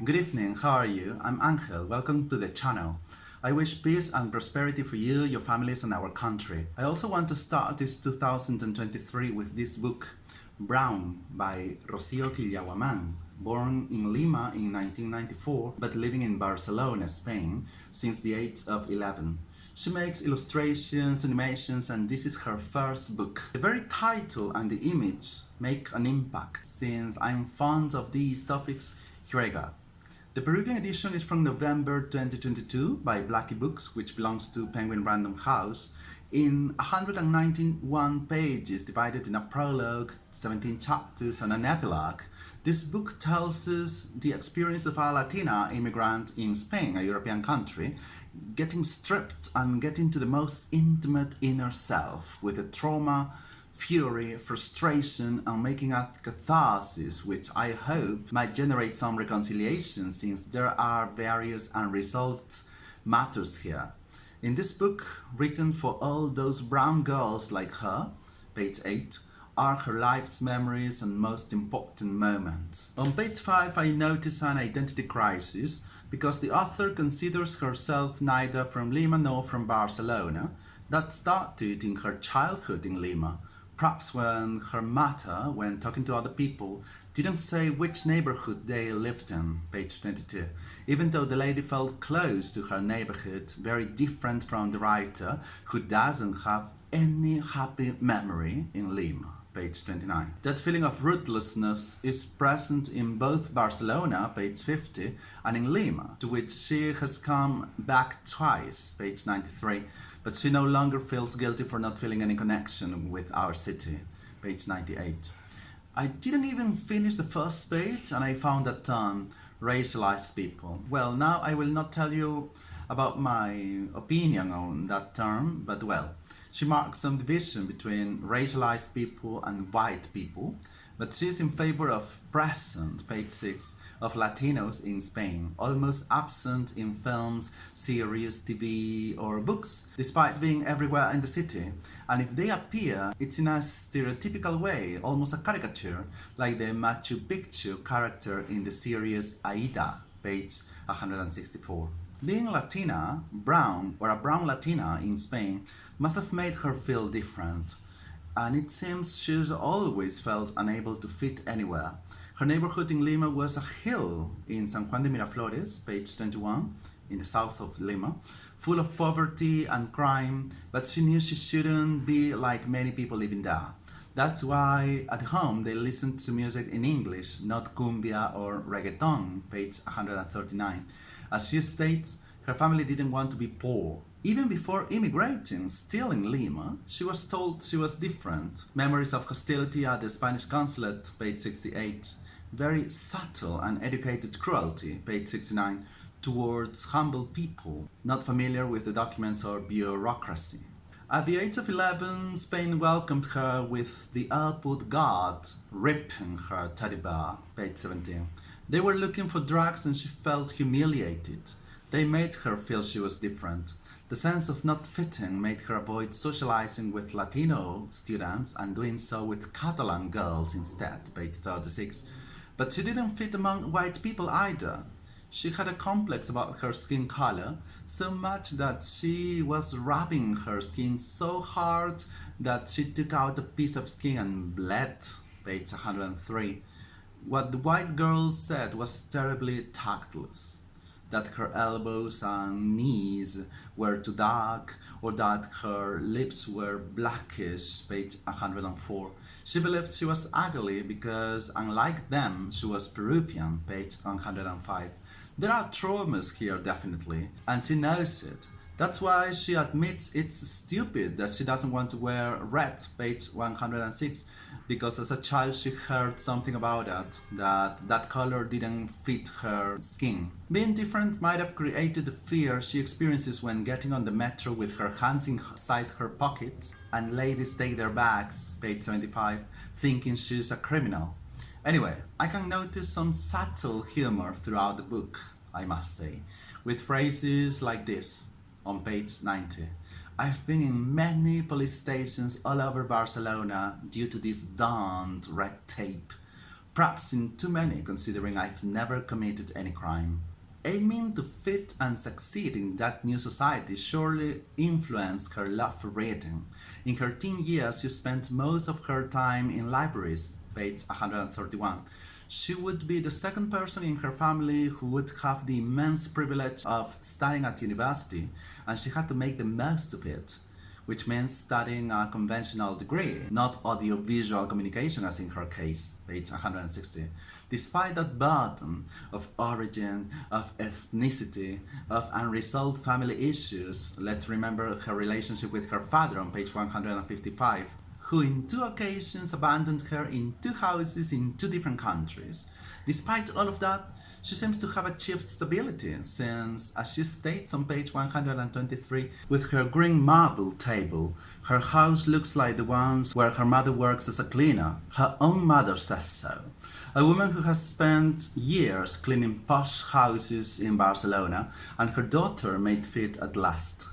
Good evening, how are you? I'm Angel, welcome to the channel. I wish peace and prosperity for you, your families and our country. I also want to start this 2023 with this book, Brown by Rocío Quillahuaman, born in Lima in 1994 but living in Barcelona, Spain since the age of 11. She makes illustrations, animations, and this is her first book. The very title and the image make an impact. Since I'm fond of these topics, here I go. The Peruvian edition is from November 2022 by Blackie Books, which belongs to Penguin Random House, in 191 pages divided in a prologue, 17 chapters, and an epilogue. This book tells us the experience of a Latina immigrant in Spain, a European country, getting stripped and getting to the most intimate inner self with the trauma, fury, frustration, and making a catharsis, which I hope might generate some reconciliation since there are various unresolved matters here. In this book, written for all those brown girls like her, page 8, are her life's memories and most important moments. On page 5, I notice an identity crisis because the author considers herself neither from Lima nor from Barcelona. That started in her childhood in Lima. Perhaps when her mother, when talking to other people, didn't say which neighborhood they lived in, page 22, even though the lady felt close to her neighborhood, very different from the writer who doesn't have any happy memory in Lima, page 29. That feeling of rootlessness is present in both Barcelona, page 50, and in Lima, to which she has come back twice, page 93, but she no longer feels guilty for not feeling any connection with our city, page 98. I didn't even finish the first page and I found that racialized people. Well, now I will not tell you about my opinion on that term, but well, she marks some division between racialized people and white people, but she is in favor of present, page 6, of Latinos in Spain, almost absent in films, series, TV or books, despite being everywhere in the city. And if they appear, it's in a stereotypical way, almost a caricature, like the Machu Picchu character in the series Aida, page 164. Being Latina, brown, or a brown Latina in Spain must have made her feel different. And it seems she's always felt unable to fit anywhere. Her neighborhood in Lima was a hill in San Juan de Miraflores, page 21, in the south of Lima, full of poverty and crime, but she knew she shouldn't be like many people living there. That's why at home they listened to music in English, not cumbia or reggaeton, page 139. As she states, her family didn't want to be poor. Even before immigrating, still in Lima, she was told she was different. Memories of hostility at the Spanish consulate, page 68. Very subtle and educated cruelty, page 69, towards humble people, not familiar with the documents or bureaucracy. At the age of 11, Spain welcomed her with the airport guard ripping her teddy bear, page 17. They were looking for drugs and she felt humiliated. They made her feel she was different. The sense of not fitting made her avoid socializing with Latino students and doing so with Catalan girls instead, page 36. But she didn't fit among white people either. She had a complex about her skin color, so much that she was rubbing her skin so hard that she took out a piece of skin and bled, page 103. What the white girl said was terribly tactless. That her elbows and knees were too dark, or that her lips were blackish, page 104. She believed she was ugly because, unlike them, she was Peruvian, page 105. There are traumas here, definitely, and she knows it. That's why she admits it's stupid that she doesn't want to wear red, page 106, because as a child she heard something about it, that color didn't fit her skin. Being different might have created the fear she experiences when getting on the metro with her hands inside her pockets and ladies take their bags, page 75, thinking she's a criminal. Anyway, I can notice some subtle humor throughout the book, I must say, with phrases like this. On page 90. I've been in many police stations all over Barcelona due to this darned red tape. Perhaps in too many, considering I've never committed any crime. Aiming to fit and succeed in that new society surely influenced her love for reading. In her teen years, she spent most of her time in libraries, page 131. She would be the second person in her family who would have the immense privilege of studying at university, and she had to make the most of it, which means studying a conventional degree, not audiovisual communication as in her case, page 160. Despite that burden of origin, of ethnicity, of unresolved family issues, let's remember her relationship with her father on page 155, who in 2 occasions abandoned her in 2 houses in 2 different countries. Despite all of that, she seems to have achieved stability since, as she states on page 123, with her green marble table, her house looks like the ones where her mother works as a cleaner. Her own mother says so. A woman who has spent years cleaning posh houses in Barcelona, and her daughter made fit at last.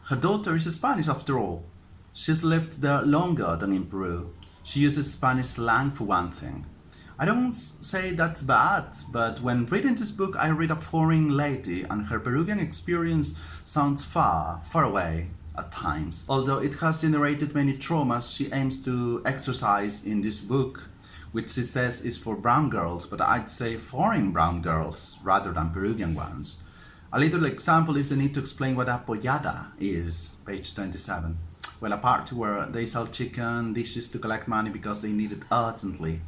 Her daughter is Spanish after all. She's lived there longer than in Peru. She uses Spanish slang for one thing. I don't say that's bad, but when reading this book I read a foreign lady and her Peruvian experience sounds far, far away at times. Although it has generated many traumas she aims to exorcise in this book, which she says is for brown girls, but I'd say foreign brown girls rather than Peruvian ones. A little example is the need to explain what a pollada is, page 27. Well, a party where they sell chicken dishes to collect money because they need it urgently.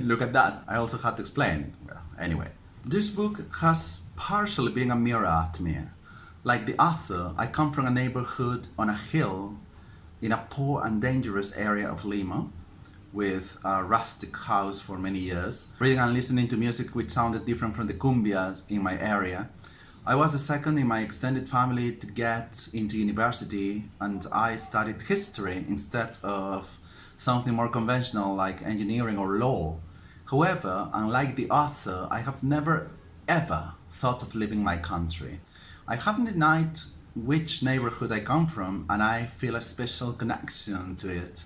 Look at that, I also had to explain it. Well, anyway. This book has partially been a mirror to me. Like the author, I come from a neighborhood on a hill in a poor and dangerous area of Lima, with a rustic house for many years, reading and listening to music which sounded different from the cumbias in my area. I was the second in my extended family to get into university, and I studied history instead of something more conventional like engineering or law. However, unlike the author, I have never ever thought of leaving my country. I haven't denied which neighborhood I come from, and I feel a special connection to it.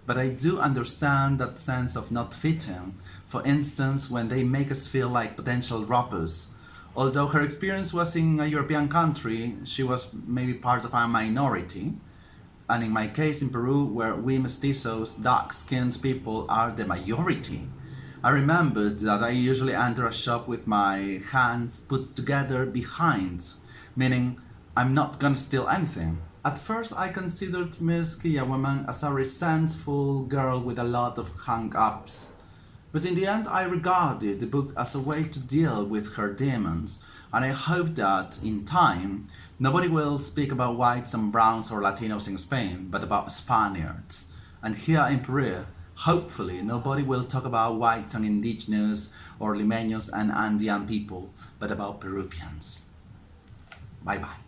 But I do understand that sense of not fitting, for instance when they make us feel like potential robbers. Although her experience was in a European country, she was maybe part of a minority. And in my case in Peru, where we mestizos, dark-skinned people, are the majority, I remembered that I usually enter a shop with my hands put together behind, meaning I'm not gonna steal anything. At first I considered Miss Quillahuaman as a resentful girl with a lot of hang-ups. But in the end I regarded the book as a way to deal with her demons, and I hope that, in time, nobody will speak about whites and browns or Latinos in Spain, but about Spaniards. And here in Peru, hopefully nobody will talk about whites and indigenous or limeños and Andean people, but about Peruvians. Bye bye.